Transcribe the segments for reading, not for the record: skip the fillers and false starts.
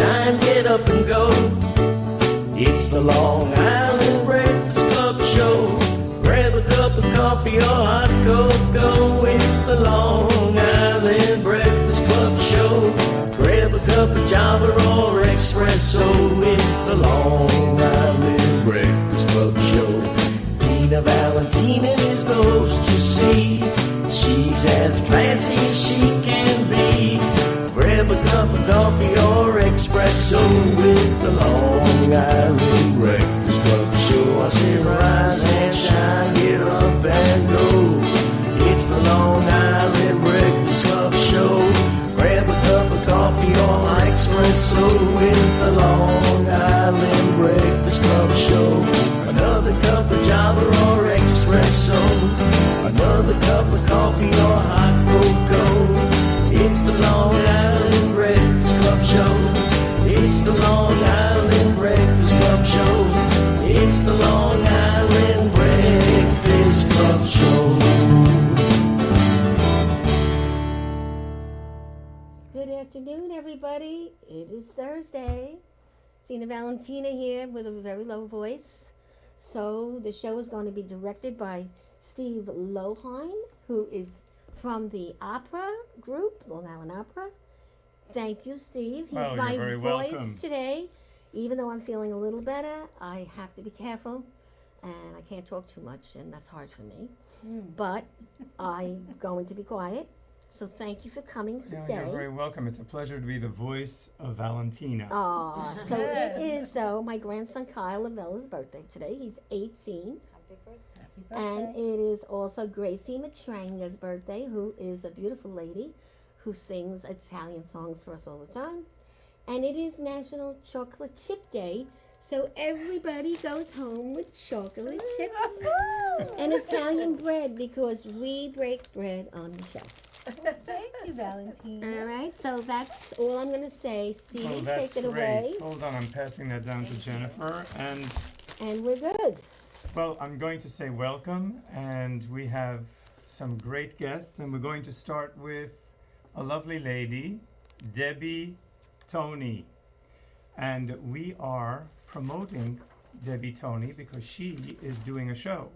shine, get up and go. It's the Long Island Breakfast Club show. Grab a cup of coffee or hot cocoa. It's the Long Island Breakfast Club show. Grab a cup of Java or espresso. It's the Long Island Breakfast Club show. Tina Valentina is the host, you see. She's as classy as she can be. Grab a cup of coffee or espresso with the Long Island Breakfast Club show. I say rise and shine, get up and go. It's the Long Island Breakfast Club show. Grab a cup of coffee or espresso with the Long Island Breakfast Club show. Another cup of Java or espresso. Another cup of coffee or hot cocoa. It's the Long Island Breakfast Club show. It's the Long Island Breakfast Club show. It's the Long Island Breakfast Club show. Good afternoon, everybody. It is Thursday. Tina Valentina here with a very low voice. So the show is going to be directed by Steve Loehlein, who is from the opera group, Long Island Opera. Thank you, Steve. He's my voice welcome today. Even though I'm feeling a little better, I have to be careful, and I can't talk too much, and that's hard for me. But I'm going to be quiet. So thank you for coming today. You're very welcome. It's a pleasure to be the voice of Valentina. So it is, though, my grandson Kyle Lavella's birthday today. He's 18. Happy birthday. And it is also Gracie Matranga's birthday, who is a beautiful lady who sings Italian songs for us all the time. And it is National Chocolate Chip Day, so everybody goes home with chocolate chips and Italian bread because we break bread on the show. Thank you, Valentina. All right, so that's all I'm going to say. Stevie, Oh, that's take it great. away. Hold on, I'm passing that down to Jennifer. And we're good. Well, I'm going to say welcome, and we have some great guests, and we're going to start with a lovely lady, Debi, Toni. And we are promoting Debi Toni because she is doing a show,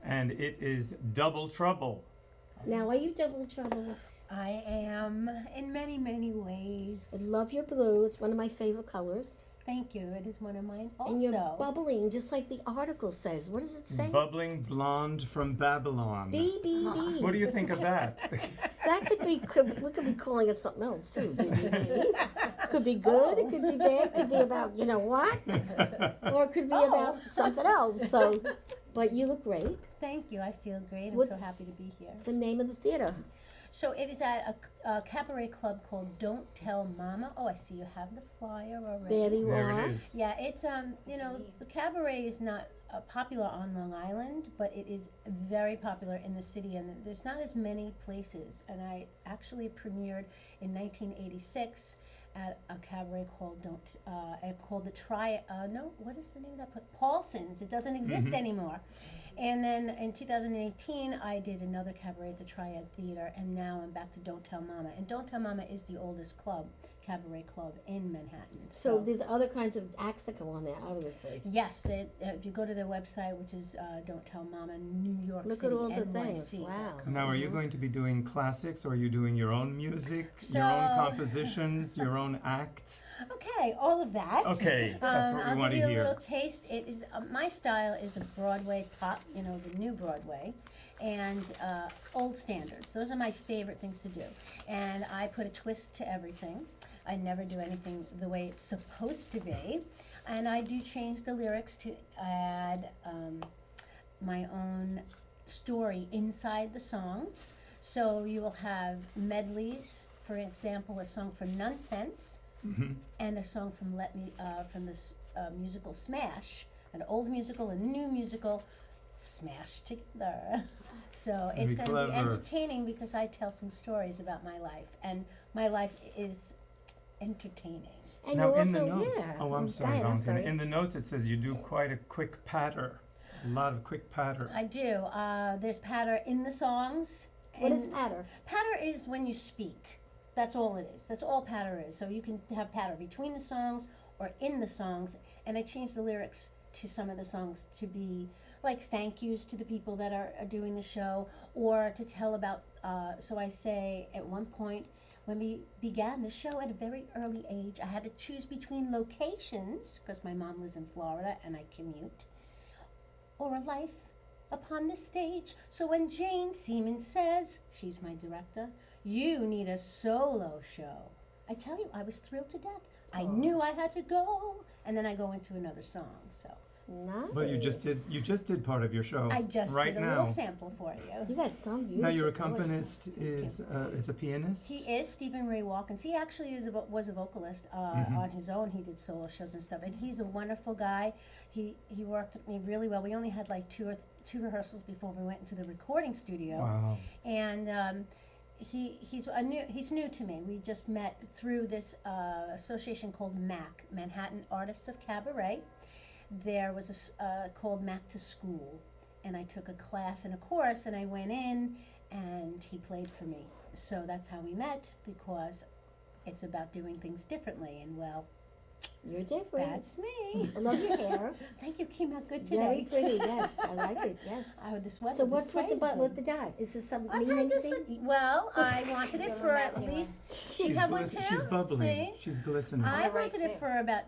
and it is Double Trouble. Now, are you double trouble? I am in many, many ways. I love your blue. It's one of my favorite colors. Thank you. It is one of mine also. And you're bubbling, just like the article says. What does it say? Bubbling blonde from Babylon. BBB. What do you think of that? That we could be calling it something else too. BBB. Could be good. It could be bad. Could be about you know what, or it could be about something else. So, but you look great. Thank you. I feel great. I'm What's so happy to be here. The name of the theater? So it is at a cabaret club called Don't Tell Mama. Oh, I see you have the flyer already. There you There are. it is. Yeah, it's the cabaret is not popular on Long Island, but it is very popular in the city, and there's not as many places. And I actually premiered in 1986 at a cabaret called called the what is the name of that? Paulson's. It doesn't exist anymore. And then in 2018, I did another cabaret at the Triad Theater, and now I'm back to Don't Tell Mama. And Don't Tell Mama is the oldest cabaret club in Manhattan. So there's other kinds of acts that go on there, obviously. Yes, if you go to their website, which is Don't Tell Mama New York Look City, at all the NYC. things. Wow. Now, are you going to be doing classics, or are you doing your own music, your So- own compositions, your own act? Okay, all of that. Okay, that's what we I'll want to give you a hear. little taste. It is my style is a Broadway pop, the new Broadway, and old standards. Those are my favorite things to do, and I put a twist to everything. I never do anything the way it's supposed to be, and I do change the lyrics to add my own story inside the songs. So you will have medleys, for example, a song for Nonsense. And a song from from this musical Smash, an old musical, a new musical, smashed together. So it's going to be entertaining because I tell some stories about my life, and my life is entertaining. And Now, you in the also, notes, yeah. oh, I'm Go sorry, ahead, I'm Valentina. sorry. In the notes, it says you do quite a quick patter, a lot of quick patter. I do. There's patter in the songs. What is and patter? Patter is when you speak. That's all it is. That's all patter is. So you can have patter between the songs or in the songs. And I changed the lyrics to some of the songs to be like thank yous to the people that are doing the show, or to tell about, so I say at one point, when we began the show at a very early age, I had to choose between locations, because my mom lives in Florida and I commute, or a life upon the stage. So when Jane Seaman says, she's my director, you need a solo show, I tell you, I was thrilled to death. I knew I had to go, and then I go into another song. So Nice. Well, you just did part of your show. I just right did a now. little sample for you. You got some beautiful Now your voice. accompanist is a pianist. He is Stephen Ray Watkins. He actually was a vocalist on his own. He did solo shows and stuff, and he's a wonderful guy. He worked with me really well. We only had like two rehearsals before we went into the recording studio. Wow. And he's new to me. We just met through this association called MAC, Manhattan Artists of Cabaret. There was a called MAC to School, and I took a class and a course, and I went in, and he played for me. So that's how we met, because it's about doing things differently, and well, You're different. that's me. I love your hair. Thank you, came out good It's very today. pretty. Yes, I like it. Yes. Oh, this weather So was what's with the crazy. with the dot? Is this something I've mean had this anything? well, I wanted it for at least. You have one too? She's bubbling. See? She's glistening. I right wanted it too. for about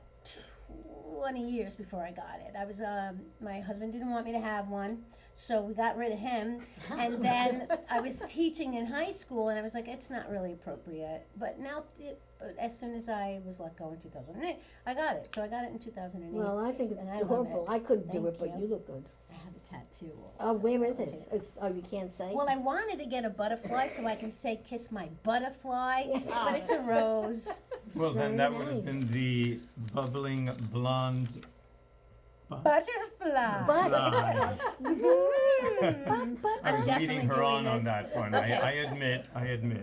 20 years before I got it. I was my husband didn't want me to have one, so we got rid of him. And then I was teaching in high school, and I was like, it's not really appropriate. But now, but as soon as I was let go in 2008, I got it. So I got it in 2008. Well, I think it's And I love adorable. it. I couldn't do Thank it, but you. you look good. I have a tattoo. Oh, Also. where is I'll it? take Oh, you can't say? Well, I wanted to get a butterfly so I can say "kiss my butterfly," but it's a rose. Well, then Very that would have nice. been the bubbling blonde. Butterfly. Fly. But I was definitely leading her doing on this. that one. Okay. I admit.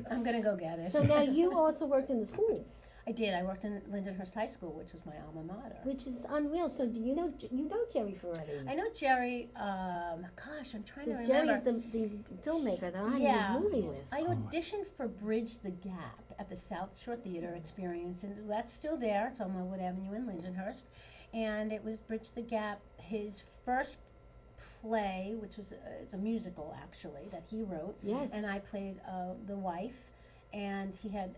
I'm gonna go get it. so now you also worked in the schools, I did. I worked in Lindenhurst High School, which was my alma mater. which is unreal. So do you know Jerry Ferretti? I know Jerry. Gosh, I'm trying to Because remember. Jerry's the filmmaker that I Yeah. did a movie with. I auditioned for Bridge the Gap at the South Shore Theater Experience, and that's still there. It's on Wood Avenue in Lindenhurst, and it was Bridge the Gap, his first play, which was it's a musical actually that he wrote. Yes. And I played the wife, and he had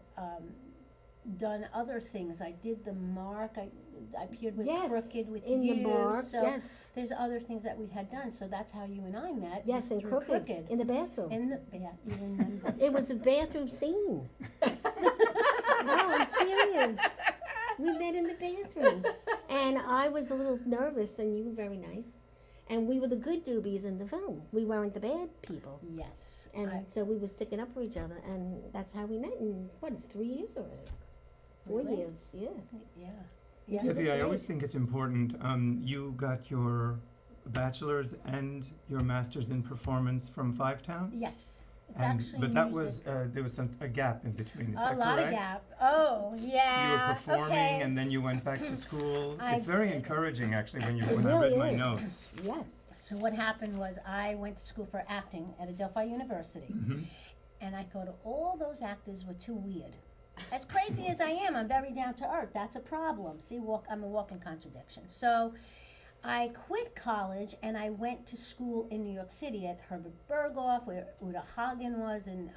done other things. I did the Mark. I appeared with Yes, Crooked with in you. the Mark. So Yes. there's other things that we had done. So that's how you and I met. Yes, was in through Crooked, in the bathroom. In the bath, you remember? It was a bathroom scene. No, I'm serious. We met in the bathroom. And I was a little nervous, and you were very nice. And we were the good doobies in the film. We weren't the bad people. Yes. And so we were sticking up for each other, and that's how we met. And what, it's 3 years already? 4 Really? years, yeah. Yeah. Yes. Yes. Debbie, I always think it's important. You got your bachelor's and your master's in performance from Five Towns. Yes. It's And, actually but that music. was there was a gap in between. Is A that lot correct? of gap. Oh, You yeah. were performing okay. and then you went back to school. I It's very did. encouraging, actually, when It I really read my is. notes. Yes. So what happened was I went to school for acting at Adelphi University, Mhm. and I thought all those actors were too weird. As crazy as I am, I'm very down to earth. That's a problem. See, I'm a walking contradiction. So I quit college and I went to school in New York City at Herbert Berghoff, where Uta Hagen was, and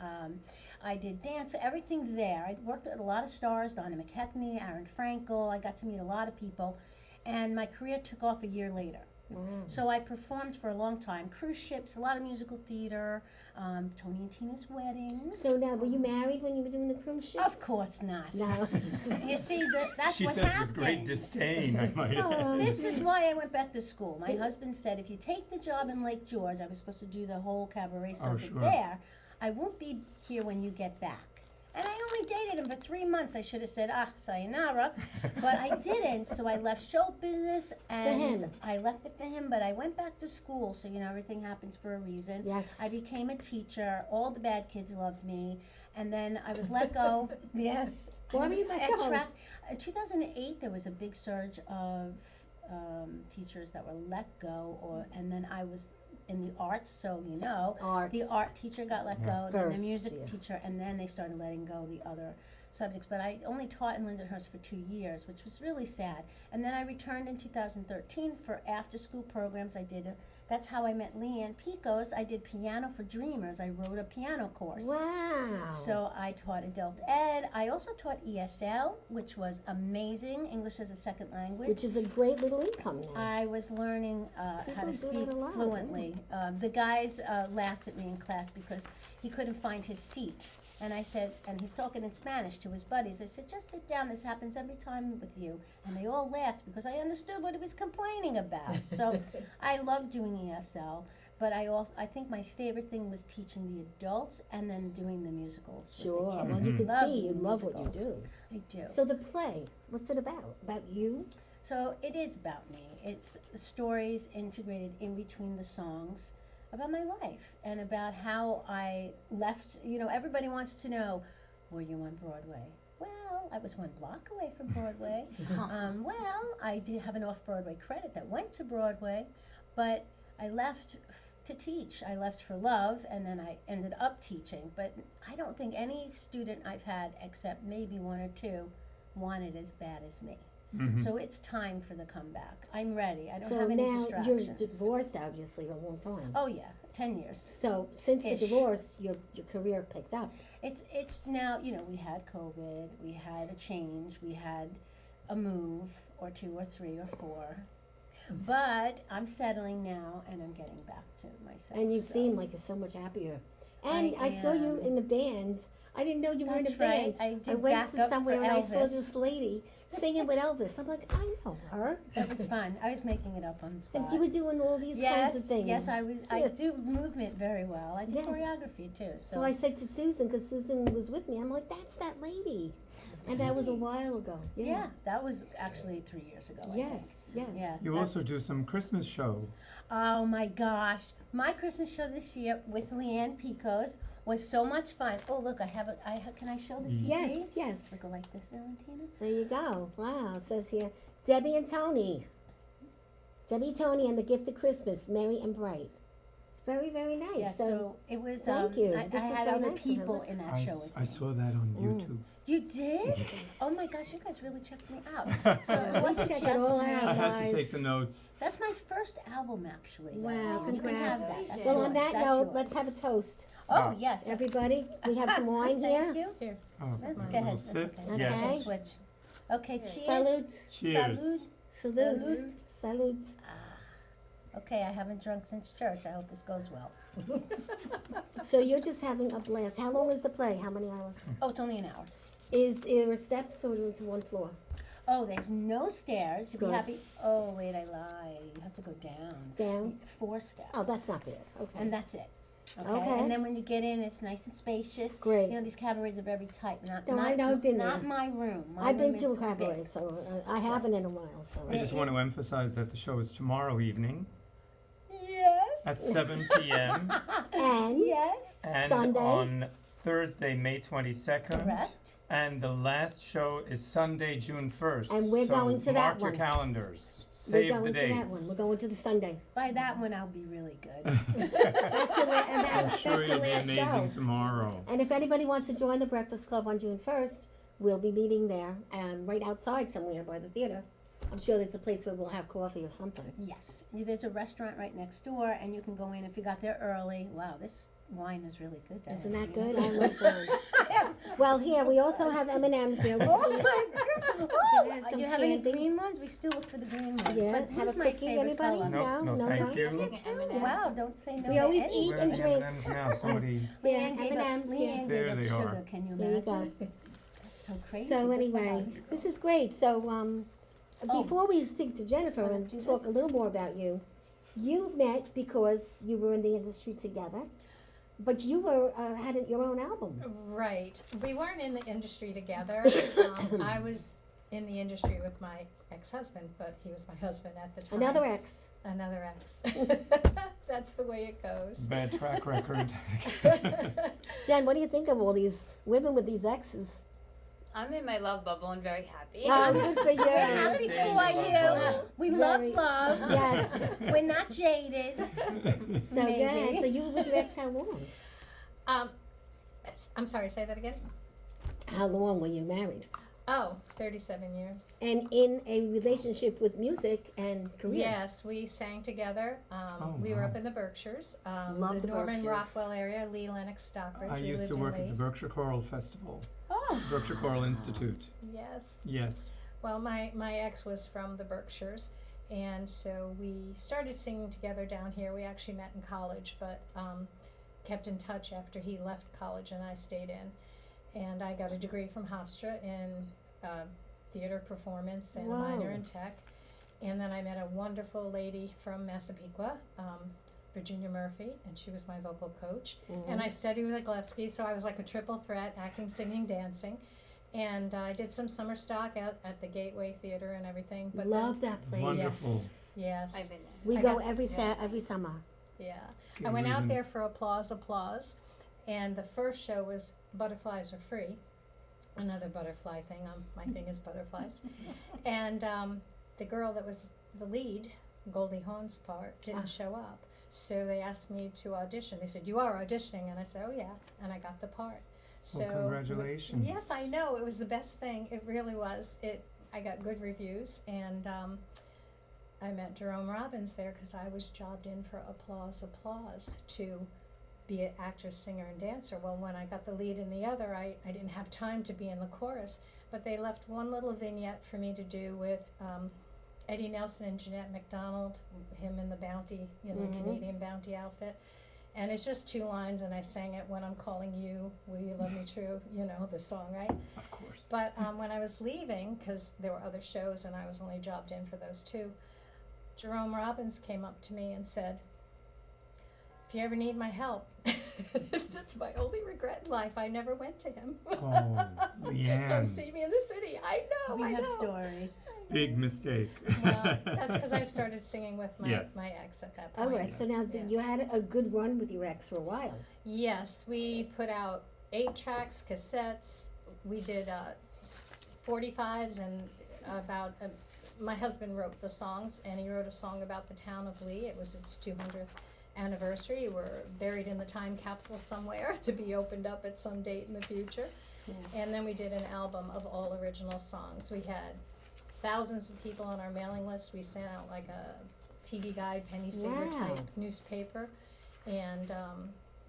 I did dance, everything there. I worked with a lot of stars, Donna McKechnie, Aaron Frankel. I got to meet a lot of people, and my career took off a year later. Wow. So I performed for a long time, cruise ships, a lot of musical theater, Toni and Tina's weddings. So now, were you married when you were doing the cruise ships? Of course not. No. You see, that's She what says happened. with great disdain, I might add. Oh. This is why I went back to school. My husband said, if you take the job in Lake George, I was supposed to do the whole cabaret Oh, circuit sure. there, I won't be here when you get back. And I only dated him for 3 months. I should have said, sayonara. But I didn't, so I left show business and him. I left it for him, but I went back to school, so everything happens for a reason. Yes. I became a teacher. All the bad kids loved me. And then I was let go. Yes. Why were you let go? In 2008, there was a big surge of teachers that were let go, and then I was in the arts, so you know, Arts. the art teacher got let go, then the First, music yeah. teacher, and then they started letting go the other subjects. But I only taught in Lindenhurst for 2 years, which was really sad. And then I returned in 2013 for after-school programs. That's how I met Leanne Piekos. I did Piano for Dreamers. I wrote a piano course. Wow. So I taught adult ed. I also taught ESL, which was amazing, English as a second language. Which is a great little income now. I was learning how People to do speak that a lot, fluently. The guys laughed at me in class because he couldn't find his seat. And I said, and he's talking in Spanish to his buddies. I said, just sit down. This happens every time with you. And they all laughed because I understood what he was complaining about. So I love doing ESL. But I think my favorite thing was teaching the adults and then doing the musicals. with Sure. the kids. Well, you can Love see you love what you musicals. do. I do. So the play, what's it about? About you? So it is about me. It's stories integrated in between the songs about my life and about how I left. You know, everybody wants to know, were you on Broadway? Well, I was 1 block away from Broadway. Well, I did have an off-Broadway credit that went to Broadway, but I left to teach. I left for love, and then I ended up teaching. But I don't think any student I've had, except maybe 1 or 2, wanted as bad as me. So it's time for the comeback. I'm ready. I don't So have any now you're distractions. divorced, obviously, a long time. Oh yeah, 10 years. So since the Ish. divorce, your career picks up. It's now, you know, we had COVID, we had a change, we had a move or 2 or 3 or 4. But I'm settling now and I'm getting back to myself. And you so. seem like you're so much happier. And I saw you am. in the bands. I didn't know you were in a That's right. band. I did I went back to up somewhere for and I saw Elvis. this lady singing with Elvis. I'm like, I know her. That was fun. I was making it up on the spot. And you were doing all these kinds of things. Yes, I was. I Yeah. do movement very well. I do Yes. choreography too. So I said to Susan, because Susan was with me, I'm like, that's that lady. And that was a while ago. Yeah, that was actually 3 years ago. I Yes, think. yes. Yeah. You that- also do some Christmas show. Oh my gosh, my Christmas show this year with Leanne Piekos was so much fun. Oh look, can I show the CD? Yes, yes. I go like this, Valentina. There you go. Wow. It says here, Debbie and Toni. Debbie, Toni, and the Gift of Christmas, Merry and Bright. Very, very nice. Yeah, so it was. thank you. I This was had very other nice of her. people in that show with I me. saw that on YouTube. You did? Oh my gosh, you guys really checked me out. So it We wasn't check just it all me. out. I had to Guys. take the notes. That's my first album, actually. Wow, You can have congrats. that. That's Well, on yours. that That's note, yours. let's have a toast. Oh yes. Everybody, we have some wine here. Thank you. Here. Oh, Go a ahead. little That's sip? okay. Yes. Okay. Switch. Okay. Cheers. Salute. Cheers. Salud. Salute. Salute. Salute. Okay, I haven't drunk since church. I hope this goes well. So you're just having a blast. How long is the play? How many hours? Oh, it's only an hour. Is there steps or is it 1 floor? Oh, there's no stairs. You'll Good. be happy. Oh, wait, I lie. You have to go down. Down? 4 steps. Oh, that's not bad. Okay. And that's it. Okay. Okay. And then when you get in, it's nice and spacious. Great. You know, these cabarets are very tight. Not No, my, I know, I've been not there. my room. My I've been room to a is cabaret, big. so I haven't in a while. So I just want to emphasize that the show is tomorrow evening Yes. at 7 p.m. and Yes. and Sunday? on Thursday, May 22nd. Correct. And the last show is Sunday, June 1st. And we're so going to that mark your one. calendars. we're Save going the to dates. that one. We're going to the Sunday. By that one, I'll be really good. That's your and I'm that's sure your you'll be last amazing show. tomorrow. And if anybody wants to join the Breakfast Club on June 1st, we'll be meeting there, right outside somewhere by the theater. I'm sure there's a place where we'll have coffee or something. Yes. There's a restaurant right next door, and you can go in if you got there early. Wow, this wine is really good. Isn't that Valentina. good? I love wine. Well, here we also have M&Ms here. Oh my God! Oh, have do some you have any candy. green ones? We still look for the green ones. Yeah, But have who's a my cookie, favorite anybody? color? No, No, no, no, thank no. you. Wow, don't say no We to always anything. eat Where are and the drink. M&Ms now? Somebody. Yeah, Leanne gave up- M&Ms, yeah. Leanne There gave up they sugar. are. Can you There you imagine? go. That's so crazy. So Good anyway, for this is great. So Oh. before we speak to Jennifer Wanna and do talk this? a little more about you, you met because you were in the industry together, but you were had your own album. Right. We weren't in the industry together. I was in the industry with my ex-husband, but he was my husband at the time. Another ex. Another ex. That's the way it goes. Bad track record. Jen, what do you think of all these women with these exes? I'm in my love bubble and very happy. Oh, good for you. Happy Stay in for your you. love bubble. We love Very- love. Yes. We're not jaded. So Maybe. good. So you were with your ex how long? I'm sorry, say that again? How long were you married? Oh, 37 years. And in a relationship with music and career. Yes, we sang together. We were wow. up in the Berkshires, Love the Norman Berkshires. Rockwell area, Lee, Lennox, Stockbridge. I We used lived to in work at Lee. the Berkshire Choral Festival, Oh, Berkshire Choral Institute. Yes. Yes. Well, my ex was from the Berkshires, and so we started singing together down here. We actually met in college, but kept in touch after he left college and I stayed in. And I got a degree from Hofstra in theater performance and a minor Wow. in tech. And then I met a wonderful lady from Massapequa, Virginia Murphy, and she was my vocal coach. And I studied with Glevsky, so I was like a triple threat, acting, singing, dancing. And I did some summer stock out at the Gateway Theater and everything. But Love that place. Wonderful. Yes. I've been there. We I go got- every summer. Yeah. Good I went out reason. there for Applause, and the first show was Butterflies Are Free. Another butterfly thing. My thing is butterflies. And the girl that was the lead, Goldie Hawn's part, didn't show up. So they asked me to audition. They said, "You are auditioning," and I said, "Oh yeah," and I got the part. So Well, congratulations. Yes, I know. It was the best thing. It really was. I got good reviews, and I met Jerome Robbins there because I was jobbed in for Applause to be an actress, singer, and dancer. Well, when I got the lead in the other, I didn't have time to be in the chorus, but they left one little vignette for me to do with Eddie Nelson and Jeanette MacDonald, him in the Bounty, Canadian Bounty outfit. And it's just 2 lines, and I sang it, "When I'm Calling You, Will You Love Me True," the song, right? Of course. But when I was leaving, because there were other shows and I was only jobbed in for those 2, Jerome Robbins came up to me and said, "If you ever need my help," that's my only regret in life. I never went to him. Oh, Come Leanne. see me in the city. I know. we I have know. stories. Big mistake. Well, that's because I started singing with my Yes. ex at that All point. right. So now Yeah. you had a good run with your ex for a while. Yes, we put out 8 tracks, cassettes. We did 45s and about. My husband wrote the songs, and he wrote a song about the town of Lee. It was its 200th anniversary. We're buried in the time capsule somewhere to be opened up at some date in the future. And then we did an album of all original songs. We had thousands of people on our mailing list. We sent out like a TV guide, penny saver Wow. type newspaper, and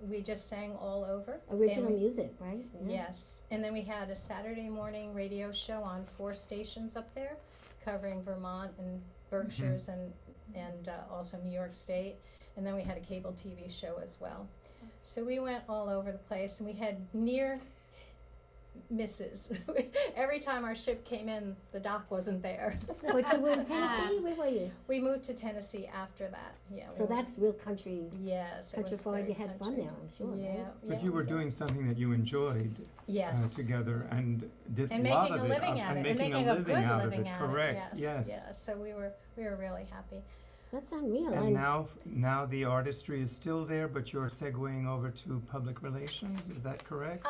we just sang all over. Original And we- music, right? Yeah. Yes, and then we had a Saturday morning radio show on 4 stations up there, covering Vermont and Berkshires and also New York State, and then we had a cable TV show as well. So we went all over the place, and we had near misses. Every time our ship came in, the dock wasn't there. But you were in Tennessee. Where were you? We moved to Tennessee after that. Yeah. So that's real country. yes. it Country was forward. very You had fun country. there, I'm sure. Yeah. Right? But yeah, you we were did. doing something that you enjoyed Yes. together and did And a lot making of a it living up- at and it, and making making a a living good out of living it. at Correct. it. Yes. Yes. So we were really happy. That's unreal. And now the artistry is still there, but you're segueing over to public relations. Is that correct?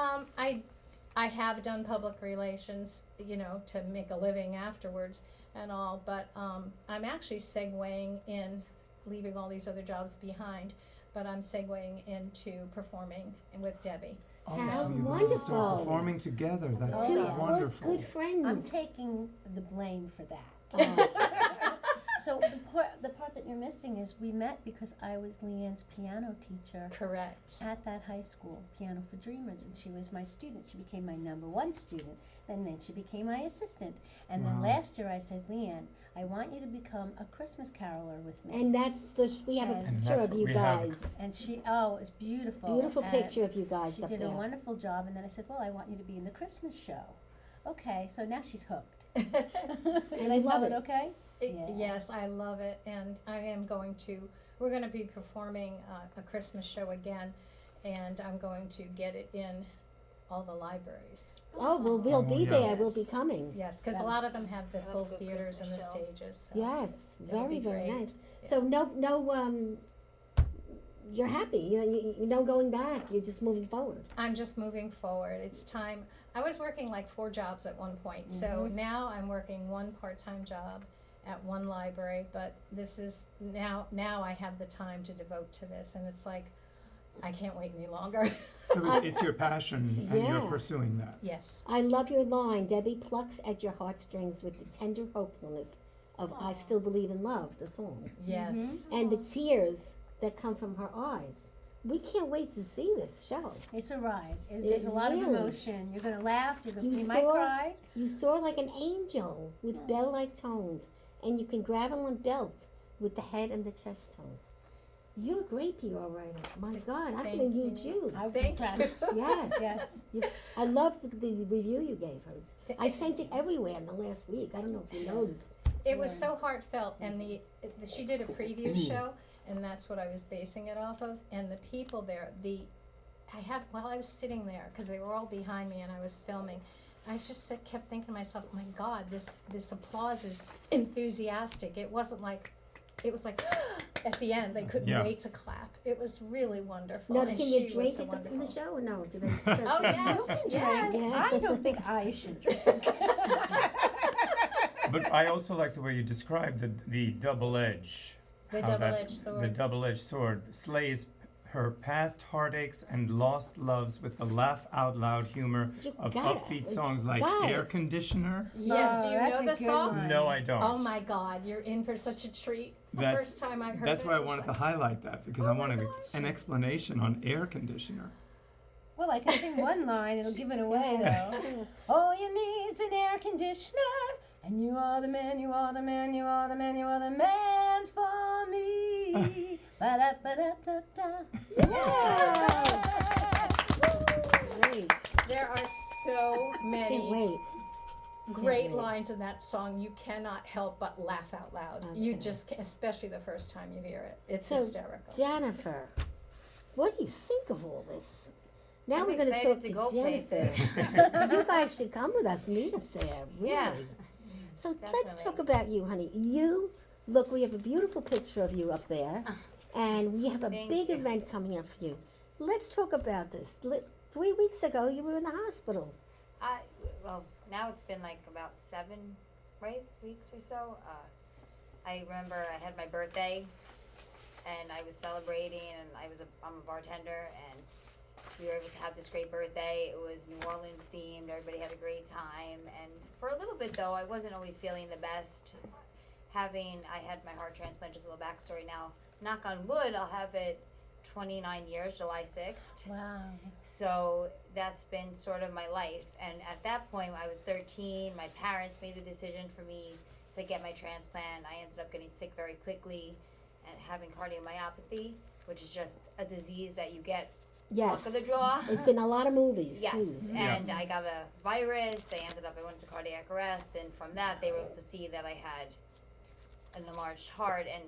I have done public relations, to make a living afterwards and all, but I'm actually segueing in, leaving all these other jobs behind, but I'm segueing into performing with Debi. Oh, How so you're going to wonderful. start performing together. That's Two yes. wonderful. good friends. I'm taking the blame for that. Oh. So the part that you're missing is we met because I was Leanne's piano teacher Correct. at that high school, Piano for Dreamers, and she was my student. She became my #1 student, and then she became my assistant. And then Wow. last year I said, Leanne, I want you to become a Christmas caroler with me. And we have a And picture that's of what you we have. guys. And she, it was beautiful. Beautiful And picture of you guys She up did there. a wonderful job, and then I said, well, I want you to be in the Christmas show. Okay, so now she's hooked. And Did I I love tell it. it okay? Yeah. Yes, I love it, and we're going to be performing a Christmas show again, and I'm going to get it in all the libraries. Oh, well, we'll Oh, be yeah. there. We'll be Yes. coming. Yes, because a That- lot of them have the Have full good theaters and the Christmas show. stages. So Yes, it'll very, be very great. nice. Yeah. So no you're happy. You're no going back. You're just moving forward. I'm just moving forward. It's time. I was working like 4 jobs at one point, so now I'm working 1 part-time job at 1 library, but this is now I have the time to devote to this, and it's like I can't wait any longer. So it's your passion, and you're Yeah. pursuing that. Yes. I love your line. Debbie plucks at your heartstrings with the tender hopefulness of "I Still Believe in Love," the song, Yes. and the tears that come from her eyes. We can't wait to see this show. It's a ride. There's a lot really- of emotion. You're gonna laugh. You You might saw- cry. You soar like an angel with bell-like tones, and you can gravel and belt with the head and the chest tones. You're a great PR writer. My God, I'm going to need you. I was Thank you. impressed. Yes. Yes. I love the review you gave her. I sent it everywhere in the last week. I don't know if you noticed. It was so heartfelt, and she did a preview show, and that's what I was basing it off of. And the people there, while I was sitting there, because they were all behind me and I was filming, I just kept thinking to myself, my God, this applause is enthusiastic. It wasn't like, it was like at the end they couldn't Yeah. wait to clap. It was really wonderful. Now, and can she you drink was so in the wonderful. show or no? Do they? Oh yes, yes. Yeah. I don't think I should drink. But I also like the way you described the double edge. The how that- double-edged sword. The double-edged sword slays her past heartaches and lost loves with the laugh out loud humor You of gotta- upbeat songs like guys. Air Conditioner. Yes, do you that's know a the good song? one. No, I don't. Oh my God, you're in for such a treat. The That's- first time I heard That's it, why I was wanted to like, highlight that because Oh I my wanted gosh. an explanation on Air Conditioner. Well, I can sing one line. It'll give it away though. All you need's an air conditioner, and you are the man. You are the man. You are the man. You are the man for me. Ba-da-ba-da-da-da. Great. There are so Can't many wait. great wait. lines in that song. You cannot help but laugh out loud. You Okay. just, especially the first time you hear it. It's So, hysterical. Jennifer, what do you think of all this? Now I'm we're going to talk excited to to go Jennifer. You guys should come with us, meet us there. Really. Yeah. So let's Definitely. talk about you, honey. Look, we have a beautiful picture of you up there, and we have a Thank big you. event coming up for you. Let's talk about this. 3 weeks ago, you were in the hospital. Well, now it's been like about 7, right, weeks or so. I remember I had my birthday, and I was celebrating, and I'm a bartender, and we were able to have this great birthday. It was New Orleans themed. Everybody had a great time, and for a little bit though, I wasn't always feeling the best. I had my heart transplant. Just a little backstory now. Knock on wood, I'll have it 29 years, July 6th. Wow. So that's been sort of my life. And at that point, I was 13. My parents made the decision for me to get my transplant. I ended up getting sick very quickly and having cardiomyopathy, which is just a disease that you get Yes. luck of the draw. It's in a lot of movies. Yes, too. and I got a virus. I went to cardiac arrest, and from that, they were able to see that I had an enlarged heart. And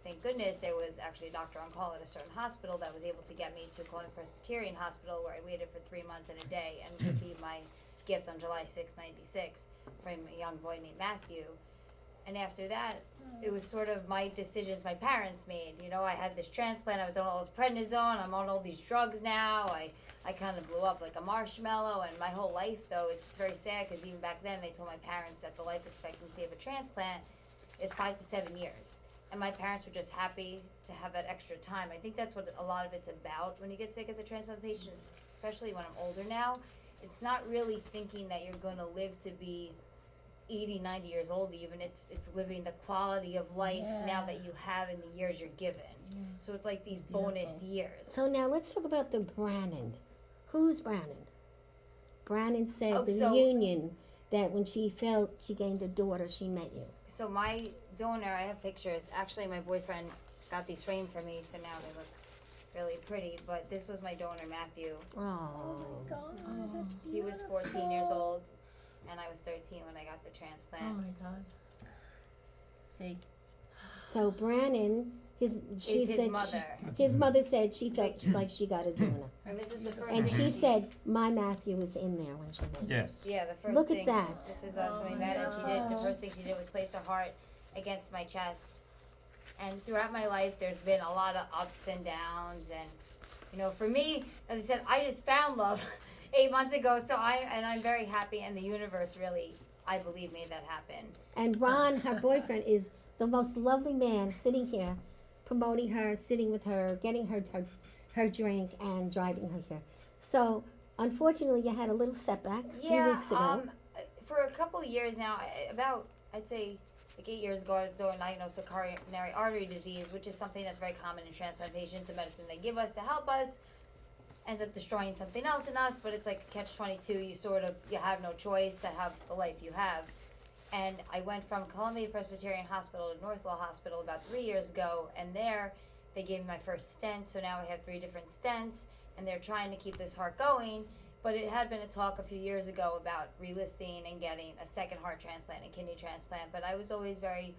thank goodness there was actually a doctor on call at a certain hospital that was able to get me to Columbia Presbyterian Hospital, where I waited for 3 months and a day and received my gift on July 6, 96, from a young boy named Matthew. And after that, it was sort of my decisions my parents made. You know, I had this transplant, I was on all this prednisone, I'm on all these drugs now. I kind of blew up like a marshmallow, and my whole life, though, it's very sad because even back then they told my parents that the life expectancy of a transplant is 5 to 7 years. And my parents were just happy to have that extra time. I think that's what a lot of it's about when you get sick as a transplant patient, especially when I'm older now. It's not really thinking that you're going to live to be 80, 90 years old even. It's living the quality of life now that you have in the years you're given. So it's like these bonus years. So now let's talk about the Brannon. Who's Brannon? Brannon said Oh, the so- reunion that when she felt she gained a daughter, she met you. So my donor, I have pictures. Actually, my boyfriend got these framed for me, so now they look really pretty. But this was my donor, Matthew. Oh. God, that's He was 14 years old, and I was 13 when I got the transplant. Oh my God. See, So Brannon, she his said mother. his mother said she felt like she got a donor, And this is the first and thing she said my Matthew was in there when she met. Yes. Yeah, the first Look at thing. that. This is us when we met, and she did. The first thing she did was place her heart against my chest, And throughout my life, there's been a lot of ups and downs. And, you know, for me, as I said, I just found love 8 months ago. So I'm very happy. And the universe really, I believe, made that happen. And Ron, her boyfriend, is the most lovely man sitting here, promoting her, sitting with her, getting her drink, and driving her here. So, unfortunately, you had a little setback a few weeks ago. For a couple of years now, I'd say like 8 years ago, I was diagnosed with coronary artery disease, which is something that's very common in transplant patients. The medicine they give us to help us ends up destroying something else in us, but it's like a catch-22. You have no choice to have the life you have. And I went from Columbia Presbyterian Hospital to Northwell Hospital about 3 years ago, and there they gave me my first stent, so now I have 3 different stents, and they're trying to keep this heart going. But it had been a talk a few years ago about relisting and getting a second heart transplant and kidney transplant. But I was always very,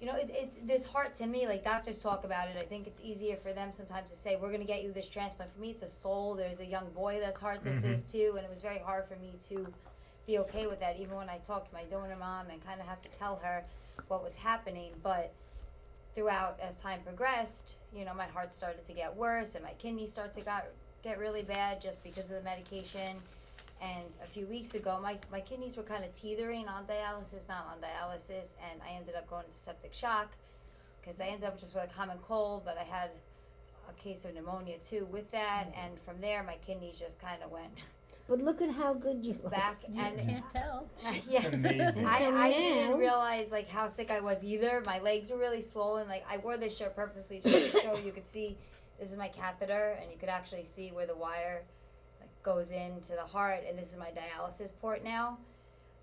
you know, this heart to me, like doctors talk about it, I think it's easier for them sometimes to say, we're going to get you this transplant. For me, it's a soul. There's a young boy that's heart this is too. And it was very hard for me to be okay with that, even when I talked to my donor mom and kind of have to tell her what was happening. But throughout, as time progressed, you know, my heart started to get worse and my kidneys started to get really bad just because of the medication. And a few weeks ago, my kidneys were kind of teetering on dialysis, not on dialysis, and I ended up going into septic shock because I ended up just with a common cold, but I had a case of pneumonia too with that, and from there my kidneys just kind of went But look at how good you look. back. You And can't tell. yeah, It's amazing. And so I now- didn't realize like how sick I was either. My legs were really swollen. Like I wore this shirt purposely just to show you could see this is my catheter, and you could actually see where the wire like goes into the heart, and this is my dialysis port now.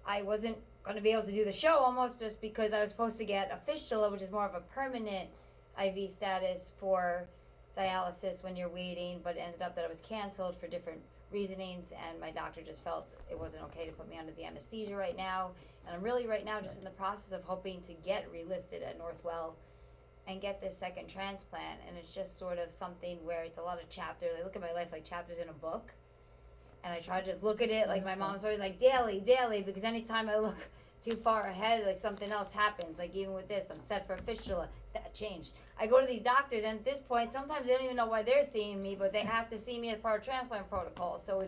I wasn't going to be able to do the show almost just because I was supposed to get a fistula, which is more of a permanent IV status for dialysis when you're waiting, but it ended up that it was canceled for different reasonings, and my doctor just felt it wasn't okay to put me under the anesthesia right now. And I'm really right now just in the process of hoping to get relisted at Northwell and get this second transplant. And it's just sort of something where it's a lot of chapters. I look at my life like chapters in a book, and I try to just look at it like my mom's always like daily, because anytime I look too far ahead, like something else happens. Like even with this, I'm set for a fistula. That changed. I go to these doctors, and at this point, sometimes they don't even know why they're seeing me, but they have to see me as part of transplant protocol. So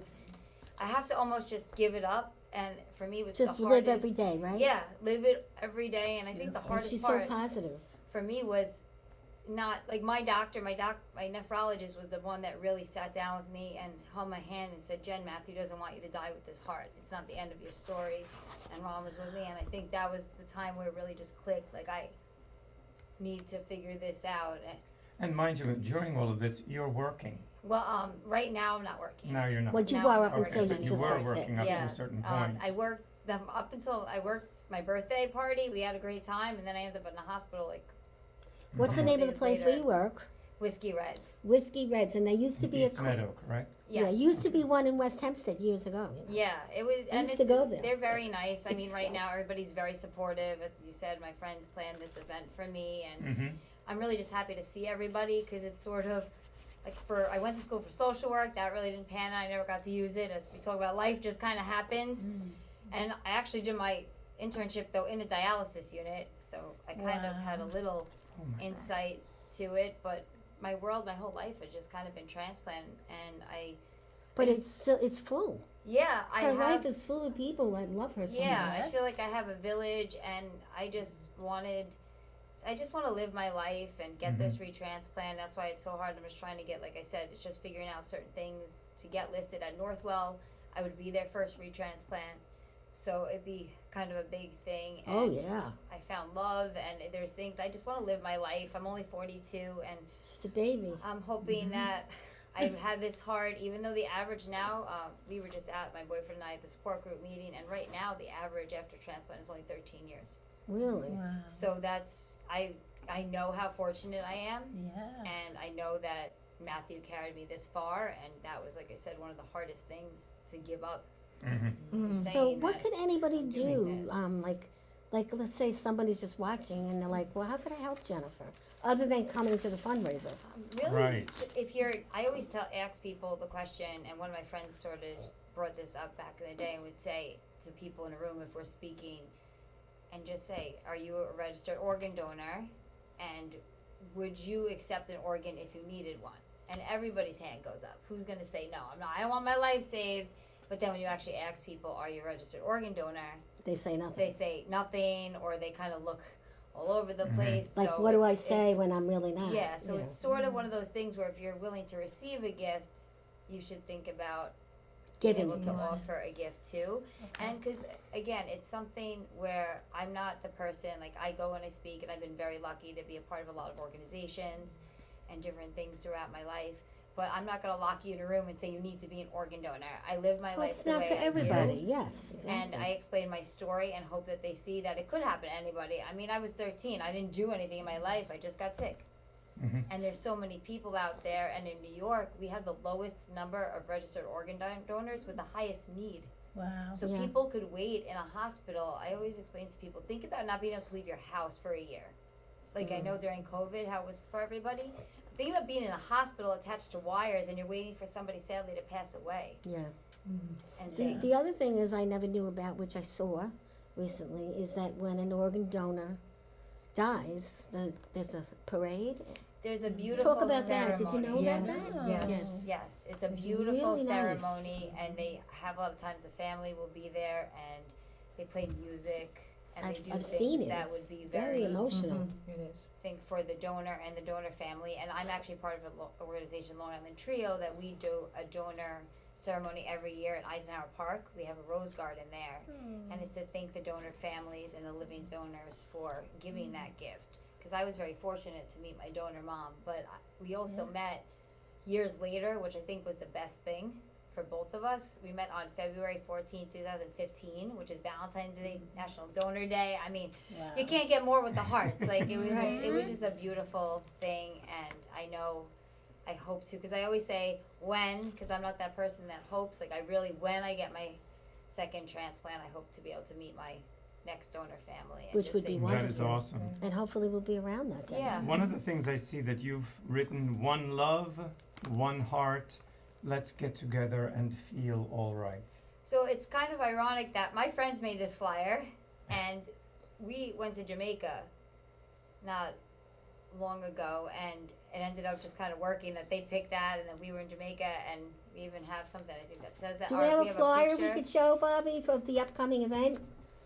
I have to almost just give it up. And for me, it was Just the hardest. live every day, right? Yeah, live it every day. And I think the And hardest she's part so positive. for me was not like my nephrologist was the one that really sat down with me and held my hand and said, Jen, Matthew doesn't want you to die with this heart. It's not the end of your story. And Mom was with me, and I think that was the time where it really just clicked. Like I need to figure this out. And mind you, during all of this, you're working. Well, right now I'm not working. Now you're not. What you No, were I'm up not until working you You just were got sick. working up Yeah. to a certain point. I worked up until I worked my birthday party. We had a great time, and then I ended up in the hospital like What's the Mhm. name of the Days place where later. you work? Whiskey Reds. Whiskey Reds, and there used to be East a Meadow, correct? Yes. yeah, used to be one in West Hempstead years ago. You know? Yeah, it was. I And used to go there. They're very nice. I mean, It's right fun. now everybody's very supportive. As you said, my friends planned this event for me, and Mm-hmm. I'm really just happy to see everybody because it's sort of like I went to school for social work. That really didn't pan out. I never got to use it. As we talk about, life just kind of happens. And I actually did my internship though in a dialysis unit, so I kind of had a little Oh my God. insight to it. But my whole life has just kind of been transplant, and But it's full. yeah, Her I have. life is full of people that love her so Yeah, much. I feel like I have a village, and I just want to live my life and get this retransplant. That's why it's so hard. I'm just trying to get, like I said, it's just figuring out certain things to get listed at Northwell. I would be their first retransplant, so it'd be kind of a big thing. And Oh yeah, I found love, and there's things I just want to live my life. I'm only 42, and she's a baby. I'm hoping that I've had this heart, even though the average now, we were just at, my boyfriend and I, at the support group meeting, and right now the average after transplant is only 13 years. Really? Wow. So that's, I know how fortunate I am, Yeah. and I know that Matthew carried me this far, and that was, like I said, one of the hardest things to give up. Mm-hmm. So saying what that could anybody I'm do? doing this. Like let's say somebody's just watching and they're like, well, how could I help Jennifer? Other than coming to the fundraiser. Really, Right. if I always ask people the question, and one of my friends sort of brought this up back in the day and would say to people in a room if we're speaking, and just say, are you a registered organ donor? and would you accept an organ if you needed one? And everybody's hand goes up. Who's gonna say no? I'm not. I don't want my life saved. But then when you actually ask people, are you a registered organ donor? They say nothing. They say nothing, or they kind of look all over the place. Like, so what do I it's- say it's- when I'm really not? Yeah, so it's sort of one of those things where if you're willing to receive a gift, you should think about being Giving able it. to offer a gift too. And because, again, it's something where I'm not the person, like I go and I speak, and I've been very lucky to be a part of a lot of organizations and different things throughout my life. But I'm not going to lock you in a room and say you need to be an organ donor. I live my Well, life it's the not way for I do. everybody. Yes. And Exactly. I explain my story and hope that they see that it could happen to anybody. I mean, I was 13. I didn't do anything in my life. I just got sick. And there's so many people out there. And in New York, we have the lowest number of registered organ donors with the highest need. Wow. So Yeah. people could wait in a hospital. I always explain to people, think about not being able to leave your house for a year. Like I know during COVID how it was for everybody. Think about being in a hospital attached to wires and you're waiting for somebody sadly to pass away. Yeah. And The other thing is I never knew about, which I saw recently, is that when an organ donor dies, there's a parade. there's a beautiful Talk about ceremony. that. Did you know about Yes, that? yes. Yes, it's a It's beautiful really nice. ceremony, and they have a lot of times the family will be there, and they play music, and they do I've things seen it. that would It's be very emotional. It is. thing for the donor and the donor family. And I'm actually part of an organization, Long Island Trio, that we do a donor ceremony every year at Eisenhower Park. We have a rose garden there, and it's to thank the donor families and the living donors for giving that gift. Because I was very fortunate to meet my donor mom, but we also met years later, which I think was the best thing for both of us. We met on February 14, 2015, which is Valentine's Day, National Donor Day. I mean, Wow. you can't get more with the hearts. Like it was just a beautiful thing, and I hope to, because I always say when, because I'm not that person that hopes. Like when I get my second transplant, I hope to be able to meet my next donor family. And Which just would say be That is wonderful. awesome. And hopefully we'll be around that day. Yeah. One of the things I see that you've written, one love, one heart, let's get together and feel all right. So it's kind of ironic that my friends made this flyer, and we went to Jamaica not long ago, and it ended up just kind of working that they picked that, and then we were in Jamaica, and we even have something I think that says that. Do or we have a flyer we picture could show, Bobby, for the upcoming event?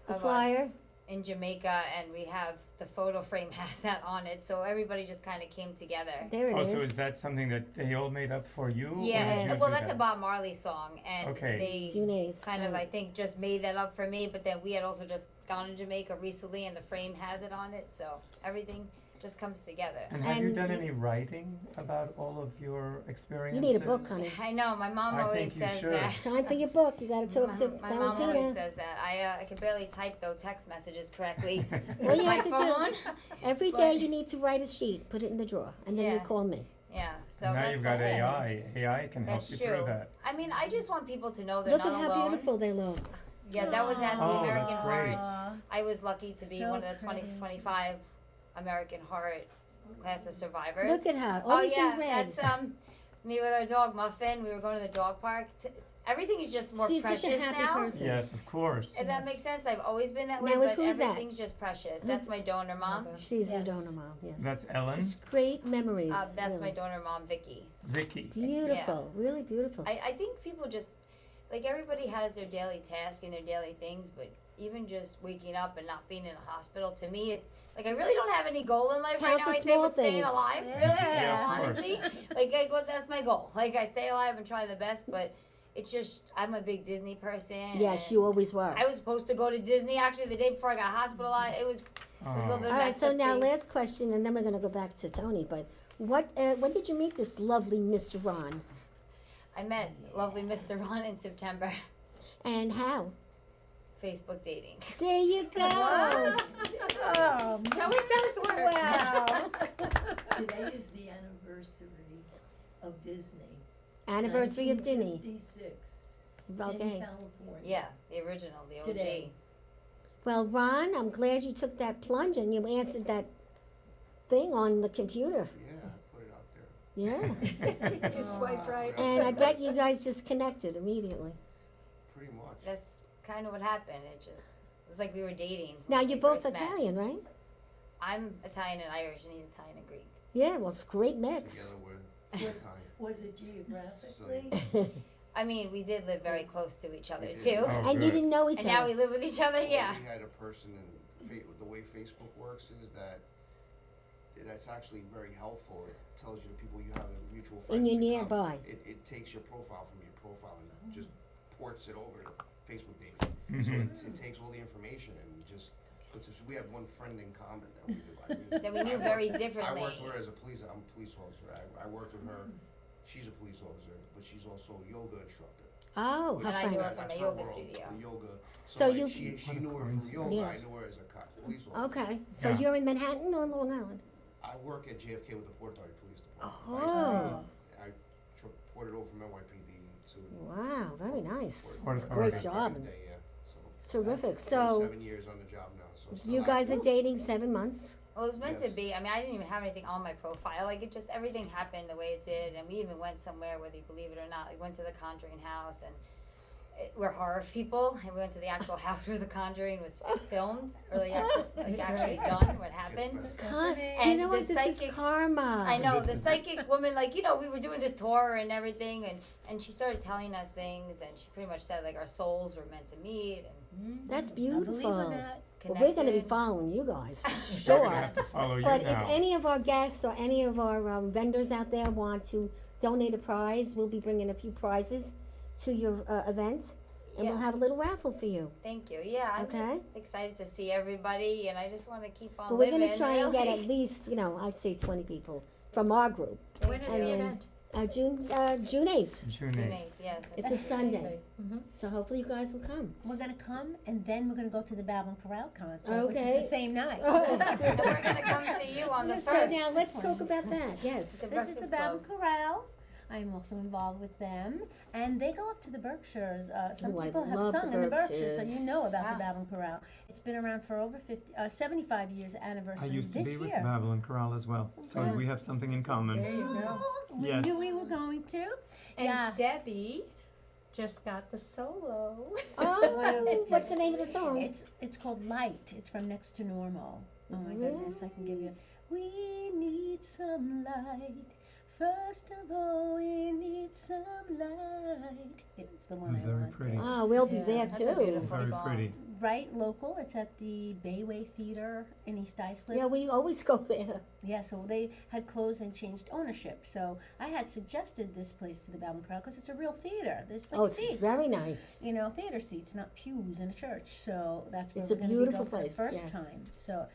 The of flyer? us in Jamaica, and we have the photo frame has that on it, so everybody just kind of came together. There it is. Also, is that something that they all made up for you? or Yeah, did you well, do that's that? a Bob Marley song, and Okay. they June 8th. kind of, right. I think, just made that up for me, but then we had also just gone to Jamaica recently, and the frame has it on it, so everything just comes together. And have you And- done any writing about all of your experiences? You need a book, honey. I know, my mom I always think you says should. that. Time for your book. You got to talk to My mom always Valentina. says that. I can barely type though text messages correctly All with you my have to phone. do, every But- day you need to write a sheet, put it in the drawer, and then you Yeah. call me. Yeah, so now that's you've got it. AI. AI can help That's you true. through that. I mean, I just want people to know they're Look not at how alone. beautiful they look. Yeah, that was at the Oh, American that's great. Heart. I was lucky to be So one of the pretty. 2025 American Heart class of survivors. Look at her, Oh always yeah, in red. that's me with our dog Muffin. We were going to the dog park. Everything is just more She's precious such a happy now. person. Yes, of course. If that makes sense, I've always been that way, Now, but who's that? everything's just precious. That's my donor mom. She's your Yes. donor mom, yes. That's Ellen, Such great memories. That's my really. donor mom, Vicky. Vicky. Beautiful, really beautiful. I think people just, like, everybody has their daily task and their daily things, but even just waking up and not being in a hospital, to me, I really don't have any goal in life Count right now. the I say, small but staying things. alive, Yeah. really, Yeah, of course. honestly. That's my goal. Like, I stay alive and try the best, but it's just, I'm a big Disney person. Yes, and you always were. I was supposed to go to Disney, actually, the day before I got hospitalized. It was a little Oh. bit All right, messed so up now thing. last question, and then we're going to go back to Toni. But when did you meet this lovely Mr. Ron? I met lovely Mr. Ron in September. And how? Facebook dating. There you go. Oh, So it does work. wow. Today is the anniversary of Disney. Anniversary of Disney. 1956 in Okay. California. Yeah, the original, the OG. Today. Well, Ron, I'm glad you took that plunge and you answered that thing on the computer. Yeah, I put it out there. Yeah. You swiped right. And I bet you guys just connected immediately. Pretty much. That's kind of what happened. It was like we were dating. Now when you're we both first met. Italian, right? I'm Italian and Irish, and he's Italian and Greek. Yeah, well, it's a great mix. Together we're Italian. Was it geographically? I mean, we did live very close to each other We did. too. Oh, And you good. didn't know each And now other. we live with each other. Yeah. We had a person, and the way Facebook works is that it's actually very helpful. It tells you the people you have a mutual friends. And you're in common. nearby. It takes your profile from your profile and just ports it over to Facebook dating. So Mhm. it takes all the information and just puts us. We had one friend in common that we knew. That we knew very I differently. worked with her as a police. I'm a police officer. I worked with her. She's a police officer, but she's also a yoga instructor. Oh, And how I knew funny. her from That's a her yoga world, studio. The yoga. So like you- she What a knew her from coincidence. yoga. Yes. I knew her as a police officer. Okay, so Yeah. you're in Manhattan or Long Island? I work at JFK with the Port Authority Police Department. Oh, I ported over from NYPD to. wow, very nice. Port Great Authority. job. Every day, yeah. So Terrific. I'm So 7 years on the job now. So still you guys are active. dating 7 months? Well, it was meant to Yes. be. I mean, I didn't even have anything on my profile. Like, it just, everything happened the way it did. And we even went somewhere, whether you believe it or not. We went to the Conjuring house, and we're horror people. And we went to the actual house where the Conjuring was filmed, or like actually done, what happened. Con- you And know the what? This is psychic- karma. I know, This the is- psychic woman, like, you know, we were doing this tour and everything, and she started telling us things, and she pretty much said, like, our souls were meant to meet and That's I believe in beautiful. that. Well, we're going to be connected. following you guys, for We're sure. gonna have to follow you But if now. any of our guests or any of our vendors out there want to donate a prize, we'll be bringing a few prizes to your event, and we'll Yes. have a little raffle for you. Thank you. Yeah, I'm Okay. just excited to see everybody, and I just want to keep on But we're living. going to try and get really. at least, I'd say 20 people from our group. When is And the then- event? June 8th. June June 8th. 8th, yes. It's a Sunday. Mhm. So hopefully you guys will come. We're gonna come, and then we're gonna go to the Babylon Chorale concert, which Okay. is the same night. Oh. And we're going to come see you on the 1st. So now let's talk about that. Yes. The This is the Breakfast Babylon Club. Chorale. I'm also involved with them, and they go up to the Berkshires. Some Ooh, I people have love sung the in the Berkshires, so Berkshires. you know about Wow. the Babylon Chorale. It's been around for over 75 years anniversary I used to this be with year. Babylon Chorale as well, so Yeah. we have something in common. There you go. We Yes. knew we were going to. And Yeah. Debbie just got the solo. Oh, what's the name of the song? It's called Light. It's from Next to Normal. Oh my goodness, I can give you. We need some light. First of all, we need some light. It's the one I Very want. pretty. Ah, we'll be Yeah, there that's a too. beautiful Very song. pretty. Right, local. It's at the Bayway Theater in East Islip. Yeah, we always go there. Yeah, so they had closed and changed ownership. So I had suggested this place to the Babylon Crowd because it's a real theater. There's like Oh, it's seats. very nice. Theater seats, not pews in a church. So that's where It's a we're going to beautiful be going place, for the first yes. time. So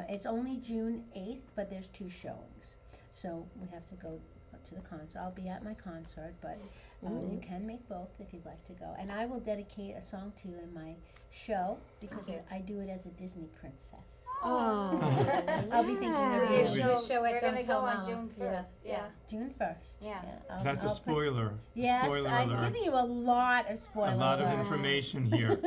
it's only June 8th, but there's 2 showings. So we have to go to the concert. I'll be at my concert, but you can make both if you'd like to go. And I will dedicate a song to you in my show because Okay. I do it as a Disney princess. Oh, I'll be thinking of yeah. you. Show- the show at we're Don't gonna Tell go on Mama. June Yeah. 1st. Yeah. June 1st. Yeah. That's a I'll put- spoiler. Yes, Spoiler I'm alert. giving you a lot of spoilers. A lot of information here.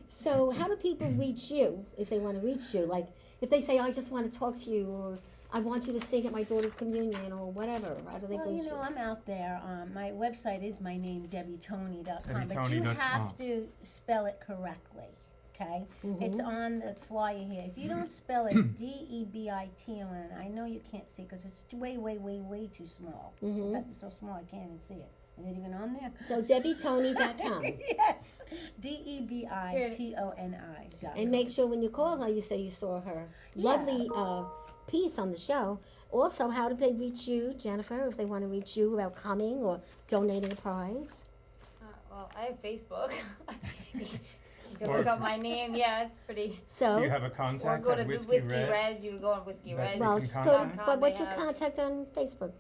So how do people reach you if they want to reach you? Like, if they say, I just want to talk to you, or I want you to sing at my daughter's communion, or whatever, how do they Well, reach you? I'm out there. My website is my name, DebiToni.com, but you DebiToni.com. have to spell it correctly. Okay, it's on the flyer here. If you don't spell it Debiton, I know you can't see because it's way, way, way, way too small. In fact, it's so small I can't even see it. Is it even on there? So DebiToni.com. Yes, DebiToni.com. And make sure when you call her, you say you saw her lovely piece on the show. Also, how do they reach you, Jennifer, if they want to reach you about coming or donating a prize? Well, I have Facebook. You can Or- look up my name. Yeah, it's pretty. Do So, you have a Or contact go at to Whiskey Whiskey Reds? Reds. You can go on Whiskey That Reds. you well, can go, contact? but what's They your have- contact on Facebook?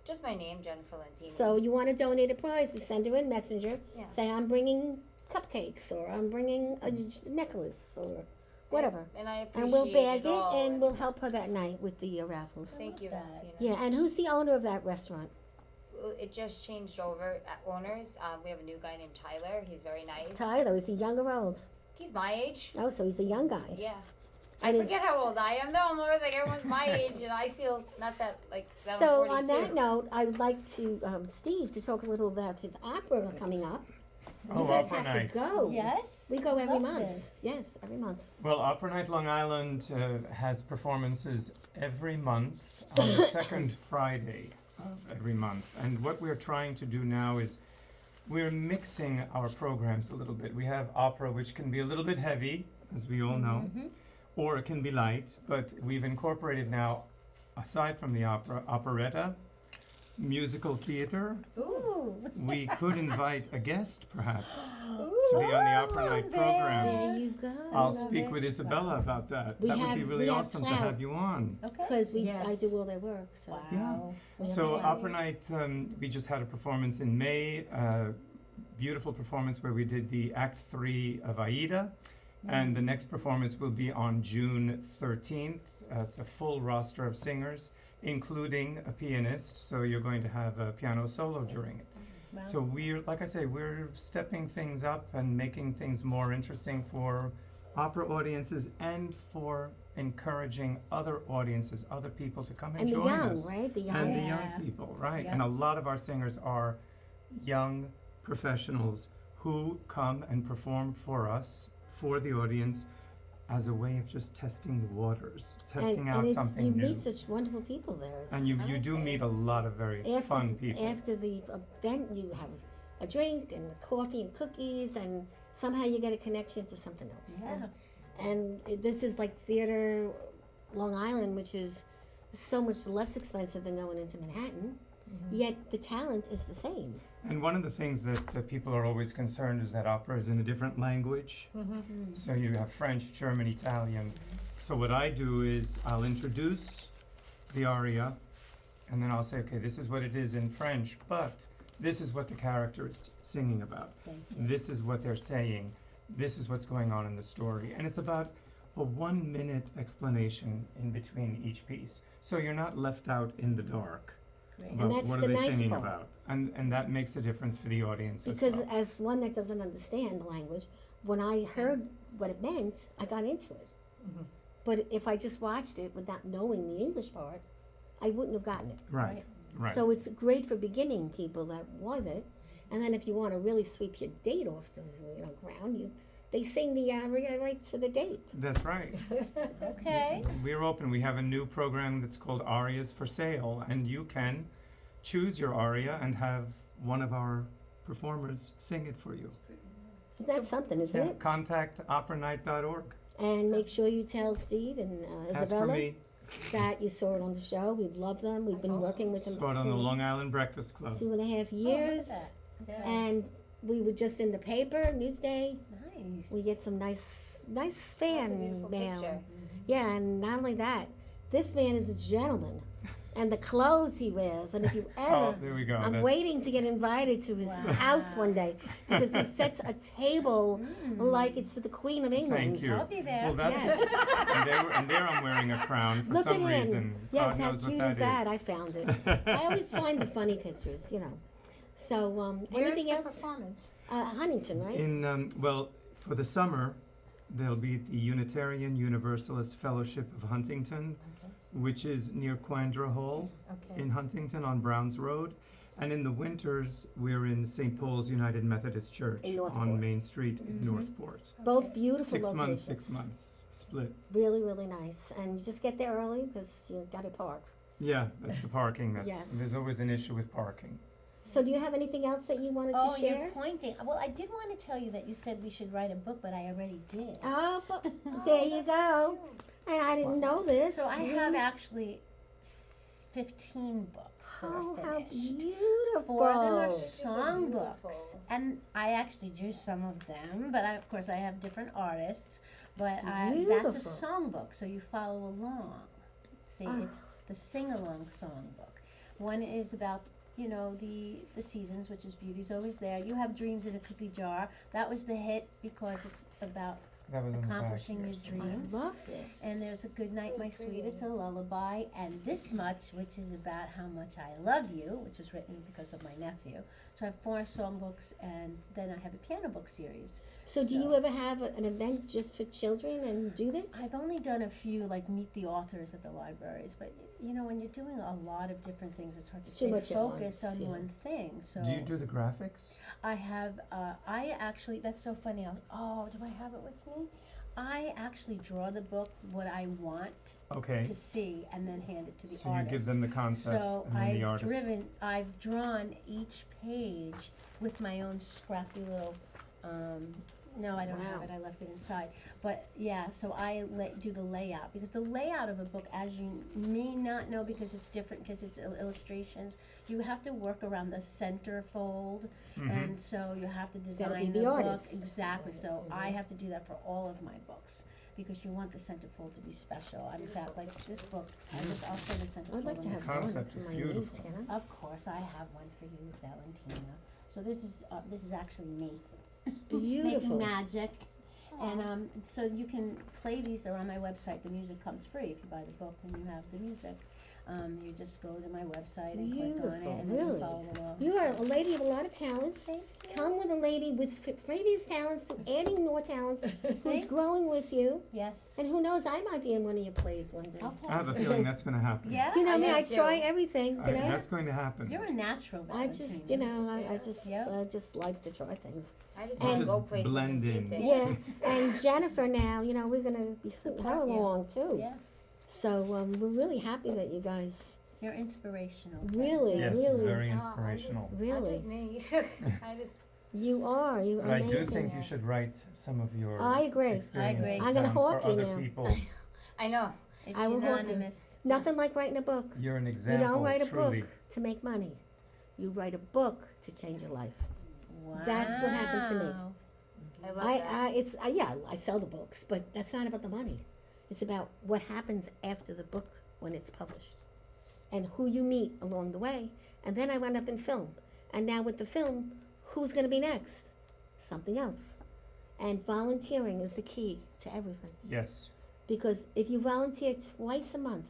Just my name, Jennifer Lentini. So you want to donate a prize, you send her a messenger. Yeah. Say, I'm bringing cupcakes, or I'm bringing a necklace, or whatever. And I appreciate And we'll bag it, all. and we'll help her that night with the raffles. Thank you, that. Valentina. Yeah, and who's the owner of that restaurant? Well, it just changed over at owners. We have a new guy named Tyler. He's very nice. Tyler, is he young or old? He's my age. Oh, so he's a young guy. Yeah. And I is- forget how old I am though. I'm always like everyone's my age, and I feel not that like that. So I'm on 42. that note, I would like to Steve to talk a little about his opera coming up, Oh, You guys Opera have Night. to go. Yes? We go every Love month. this. Yes, every month. Well, Opera Night Long Island has performances every month on the second Friday of every month. And what we're trying to do now is we're mixing our programs a little bit. We have opera, which can be a little bit heavy, as we all know, or it can be light, but we've incorporated now, aside from the opera, operetta, musical theater. Ooh. We could invite a guest, perhaps, to be on the Opera Night program. There you go. I'll love speak it. with Isabella about that. We That would have- be really we have awesome to clout. have you on. Okay. Because I Yes. do all their work. So. Wow. We have So clout. Opera Night, we just had a performance in May, beautiful performance where we did the Act 3 of Aida, and the next performance will be on June 13th. It's a full roster of singers, including a pianist, so you're going to have a piano solo during it. Wow. So we're, like I say, we're stepping things up and making things more interesting for opera audiences and for encouraging other audiences, other people to come and, And the join young, us. right? The young. And the Yeah. young people, right? Yep. And a lot of our singers are young professionals who come and perform for us, for the audience, as a way of just testing the waters, testing out and something you new. meet such wonderful people there. It's- And you do meet a lot of very fun people. After the event, you have a drink and coffee and cookies, and somehow you get a connection to something else. Yeah. And this is like theater Long Island, which is so much less expensive than going into Manhattan, yet the talent is the same. And one of the things that people are always concerned is that opera is in a different language. So you have French, German, Italian. So what I do is I'll introduce the aria, and then I'll say, okay, this is what it is in French, but this is what the character is singing about. Thank you. This is what they're saying. This is what's going on in the story. And it's about a 1-minute explanation in between each piece. So you're not left out in the dark. Great. About that's what the are they nice singing part. about? And that makes a difference for the audience Because as well. as one that doesn't understand the language, when I heard what it meant, I got into it. But if I just watched it without knowing the English part, I wouldn't have gotten it. Right, right. So it's great for beginning people that want it. And then if you want to really sweep your date off the ground, they sing the aria right to the date. That's right. Okay. We're open. We have a new program that's called Arias for Sale, and you can choose your aria and have one of our performers sing it for you. That's something, isn't Yeah, it? contact operanight.org. And make sure you tell Steve and As for Isabella me, that you saw it on the show. We love them. We've been working with them saw it on the Long Island Breakfast Club. 2.5 Oh, years. look at that. Okay. And we were just in the paper, Newsday. Nice. We get some nice That's a fan beautiful mail. picture. Yeah, and not only that, this man is a gentleman. And the clothes he wears, and if you ever, Oh, there we go. I'm That's- waiting to get invited to his Wow. house one day because he sets a table like it's for the Queen of England. Thank you. I'll be there. Well, that's Yes. and there I'm wearing a crown for Look some at him. reason. Yes, God how knows what cute that is that? is. I found it. I always find the funny pictures, So, Where's anything the else? performance? Huntington, right? In well, for the summer, there'll be the Unitarian Universalist Fellowship of Huntington, which is near Quandra Hall Okay. in Huntington on Browns Road. And in the winters, we're in St. Paul's United Methodist Church In Northport. on Main Street in Northport. Both beautiful 6 locations. months, 6 months split. Really, really nice. And you just get there early because you got to park. Yeah, that's the parking. Yes. There's always an issue with parking. So, do you have anything else that you wanted Oh, to you're share? pointing. Well, I did want to tell you that you said we should write a book, but I already did. Oh, but there you go. And I didn't know this. So I have Jeez. actually 15 books that Oh, are how finished. beautiful. 4 of them are so songbooks, beautiful. and I actually drew some of them. But of course, I have different artists. But that's a Beautiful. songbook, so you follow along. See, Ah. it's the sing-along songbook. One is about the seasons, which is Beauty's Always There. You Have Dreams in a Cookie Jar. That was the hit because it's about That was on the back. Accomplishing Your I Dreams. love this. And there's a Good Night, My Sweet, It's a Lullaby, and This Much, which is about how much I love you, which was written because of my nephew. So I have 4 songbooks, and then I have a piano book series. So do you ever have an event just for children and do this? I've only done a few, like meet the authors at the libraries, but you know, when you're doing a lot of different things, it's hard to It's too stay much at focused once, on yeah. one thing. So Do you do the graphics? I have, I actually, that's so funny. Oh, do I have it with me? I actually draw the book, what I want Okay. to see, and then hand it to the So you artist. give them the concept So and then the artist. I've drawn each page with my own scrappy little, no, I don't have Wow. it, I left it inside. But yeah, so I do the layout, because the layout of a book, as you may not know, because it's different, because it's illustrations, you have to work around the centerfold, and so you have to design be the the book. artist. Exactly, so I have to do that for all of my books, because you want the centerfold to be special. In fact, like this book's, I'll show the centerfold. I'd like on to this have The one concept for is my niece, beautiful. you know? Of course, I have one for you, Valentina. So this is actually me. Beautiful. Making magic. And so you can play these. They're on my website. The music comes free if you buy the book and you have the music. You just go to my website and click on it, Beautiful, and then you really. follow along. You are a lady of a lot of talents. Thank you. Come with a lady with previous talents, adding more talents, who's See? growing with you. Yes. And who knows, I might be in one of your plays one day. Okay. I have a feeling that's going to happen. Yeah. You know me, I I do try too. everything, you know? That's going to happen. You're a natural, I Valentina. just, you know, Yeah. I just like to try things. I just And- want to go Just places blend and see in. things. Yeah, and Jennifer now, you know, we're gonna be putting her Support you. along too. Yeah. So we're really happy that you guys, You're inspirational. really, Yes, really, very Oh, I just- inspirational. Not really, just me. I just you are. You But I amazing. do think you should write some of your I agree. experiences I agree. I'm gonna down hawk for you other now. people. I know. It's I will hawk you. unanimous. Nothing like writing a book. You're an You example, don't write a truly. book to make money. You write a book to change your life. Wow. That's what happened to me. I love that. It's yeah, I sell the books, but that's not about the money. It's about what happens after the book when it's published, and who you meet along the way. And then I wound up in film, and now with the film, who's going to be next? Something else. And volunteering is the key to everything. Yes. Because if you volunteer twice a month,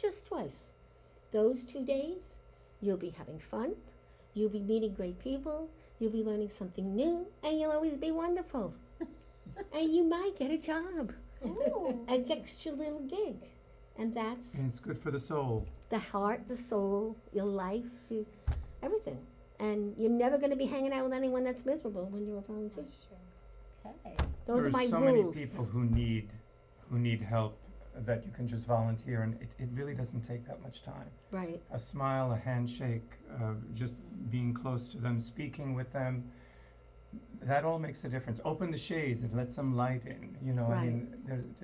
just twice, those 2 days, you'll be having fun, you'll be meeting great people, you'll be learning something new, and you'll always be wonderful. And you might get a job, an extra little gig. And that's And it's good for the soul. the heart, the soul, your life, everything. And you're never going to be hanging out with anyone that's miserable when you're a volunteer. Okay. Those there are my so rules. many people who need help that you can just volunteer, and it really doesn't take that much time. Right. A smile, a handshake, just being close to them, speaking with them, that all makes a difference. Open the shades and let some light in. You know, I Right. mean,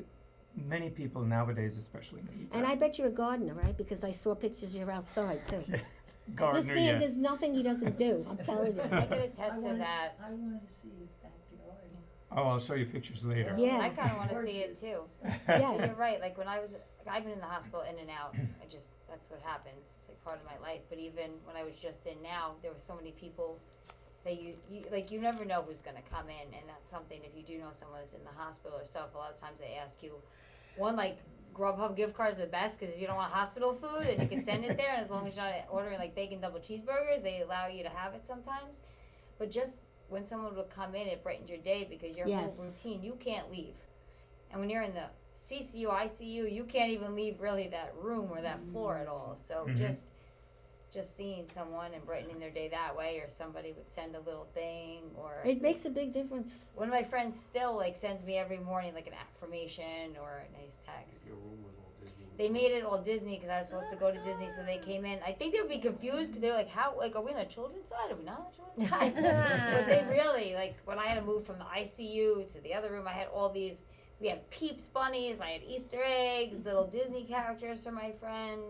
many people nowadays especially need And that. I bet you're a gardener, right? Because I saw pictures you're outside too. This Gardener, man, yes. there's nothing he doesn't do. I'm telling you. I could attest to that. I wanna see his backyard. Oh, I'll show you pictures later. Yeah. I kind of want to see it too. Yes. But you're right. Like when I've been in the hospital in and out. That's what happens. It's like part of my life. But even when I was just in now, there were so many people that you never know who's gonna come in, and that's something. If you do know someone that's in the hospital or stuff, a lot of times they ask you, one like Grubhub gift cards are the best because if you don't want hospital food and you can send it there, and as long as you're not ordering like bacon double cheeseburgers, they allow you to have it sometimes. But just when someone will come in, it brightens your day because your Yes. whole routine, you can't leave. And when you're in the CCU, ICU, you can't even leave really that room or that floor at all. So Mhm. just seeing someone and brightening their day that way, or somebody would send a little thing, or It makes a big difference. one of my friends still like sends me every morning like an affirmation or a nice text. Your room was all Disney. They made it all Disney because I was supposed to go to Disney, so they came in. I think they would be confused because they're like, "How? Like, are we on the children's side? Are we not on the children's side?" But they really like when I had to move from the ICU to the other room. I had all these. We had Peeps bunnies. I had Easter eggs, little Disney characters for my friend,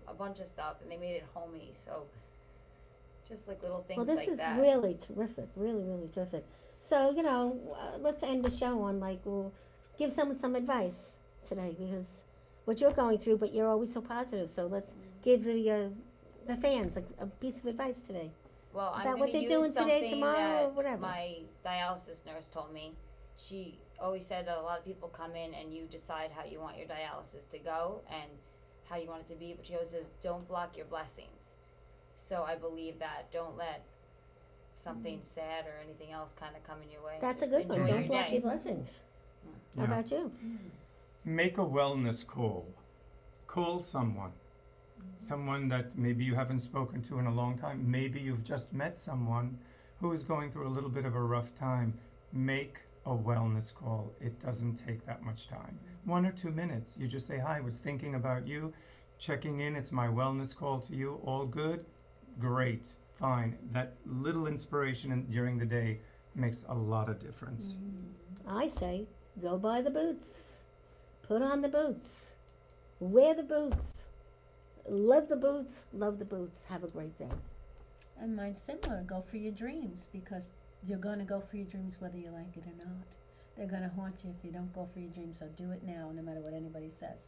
a bunch of stuff, and they made it homey. So just like little things Well, this like is that. really terrific. Really, really terrific. So, you know, let's end the show on like, we'll give someone some advice today because what you're going through, but you're always so positive. So let's give the fans a piece of advice today. Well, I'm about gonna what they're use doing today, something tomorrow, that or whatever. My dialysis nurse told me. always said that a lot of people come in and you decide how you want your dialysis to go and how you want it to be, but she always says, don't block your blessings. So I believe that. Don't let something sad or anything else kind of come in your way. That's a Just good one. enjoy Don't your block day. your blessings. How Yeah. about you? Make a wellness call. Call someone. Someone that maybe you haven't spoken to in a long time. Maybe you've just met someone who is going through a little bit of a rough time. Make a wellness call. It doesn't take that much time. 1 or 2 minutes. You just say, hi, was thinking about you, checking in. It's my wellness call to you. All good? Great. Fine. That little inspiration during the day makes a lot of difference. I say, go buy the boots. Put on the boots. Wear the boots. Live the boots. Love the boots. Have a great day. And mine's similar. Go for your dreams, because you're going to go for your dreams whether you like it or not. They're going to haunt you if you don't go for your dreams. So do it now, no matter what anybody says.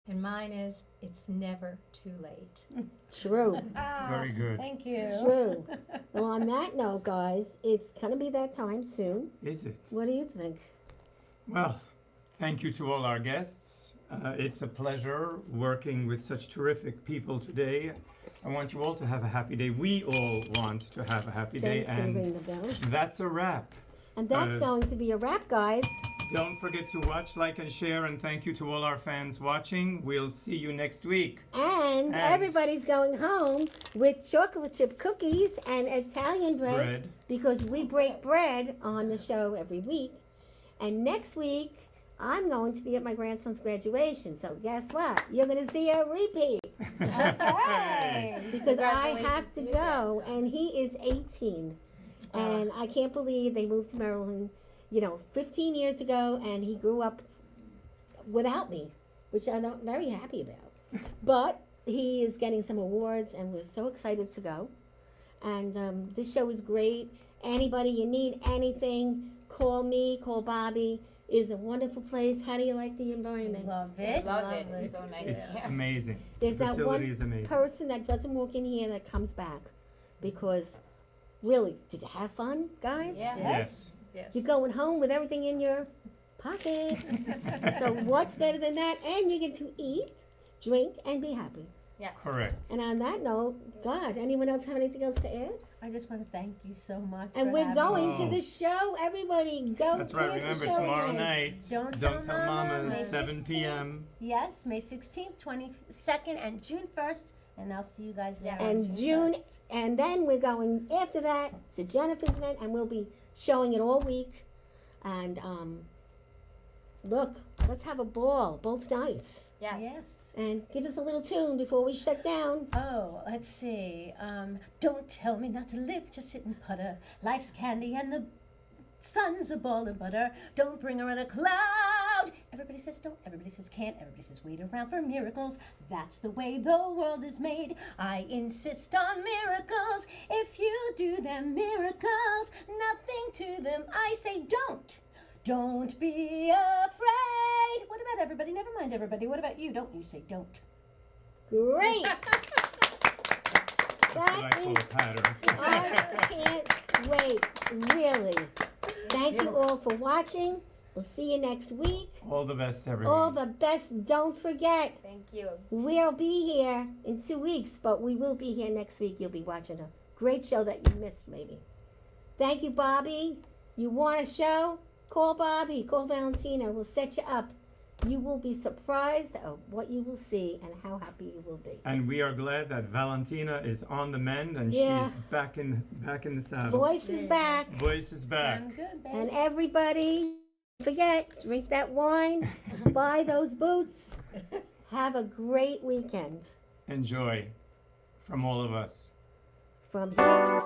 And mine is, it's never too late. True. Very good. Thank you. True. Well, on that note, guys, it's going to be that time soon. Is it? What do you think? Well, thank you to all our guests. It's a pleasure working with such terrific people today. I want you all to have a happy day. We all want to have a happy day. Jen's going to ring And the bell. that's a wrap. And that's going to be a wrap, guys. Don't forget to watch, like, and share. And thank you to all our fans watching. We'll see you next week. And everybody's going home with chocolate chip cookies and Italian bread. Because we break bread on the show every week. And next week, I'm going to be at my grandson's graduation. So guess what? You're going to see a repeat. Hey. Because I Congratulations have to to you, go. And he is 18. And I can't believe they moved to Maryland, 15 years ago. And he grew up without me, which I'm not very happy about. But he is getting some awards, and we're so excited to go. And this show is great. Anybody you need anything, call me, call Bobby. It is a wonderful place. How do you like the environment? Love it. Love it. Lovely. It's so nice. It's Yes. amazing. There's The that facility one is amazing. person that doesn't walk in here that comes back. Because, really, did you have fun, guys? Yeah. Yes. Yes. You're going home with everything in your pocket. So what's better than that? And you get to eat, drink, and be happy. Yes. Correct. And on that note, God, anyone else have anything else to add? I just want to thank you so much. And for we're having going me. to the show. Everybody, go. That's right. Here's the Remember, show tomorrow again. night, Don't Don't Tell Tell Mama, Mamas, May 7 p.m. Yes, May 16th, 22nd, and June 1st. And I'll see you guys there. Yes. on And June, 1st. and then we're going after that to Jennifer's event, and we'll be showing it all week. And look, let's have a ball both nights. Yes. Yes. And give us a little tune before we shut down. Oh, let's see. Don't tell me not to live, just sit and putter. Life's candy and the sun's a ball of butter. Don't bring her in a cloud. Everybody says don't, everybody says can't, everybody says wait around for miracles. That's the way the world is made. I insist on miracles. If you do them miracles, nothing to them. I say don't. Don't be afraid. What about everybody? Never mind everybody. What about you? Don't you say don't. Great. That's what I call a pattern. I can't wait. Really. Thank you all for watching. We'll see you next week. All the best, everyone. All the best. Don't forget, Thank you. we'll be here in 2 weeks, but we will be here next week. You'll be watching a great show that you missed, maybe. Thank you, Bobby. You want a show? Call Bobby. Call Valentina. We'll set you up. You will be surprised at what you will see and how happy you will be. And we are glad that Valentina is on the mend and Yeah. she's back in the saddle. Voice is back. Voice is back. Sound good, baby. And everybody, don't forget, drink that wine, buy those boots. Have a great weekend. Enjoy from all of us. From here.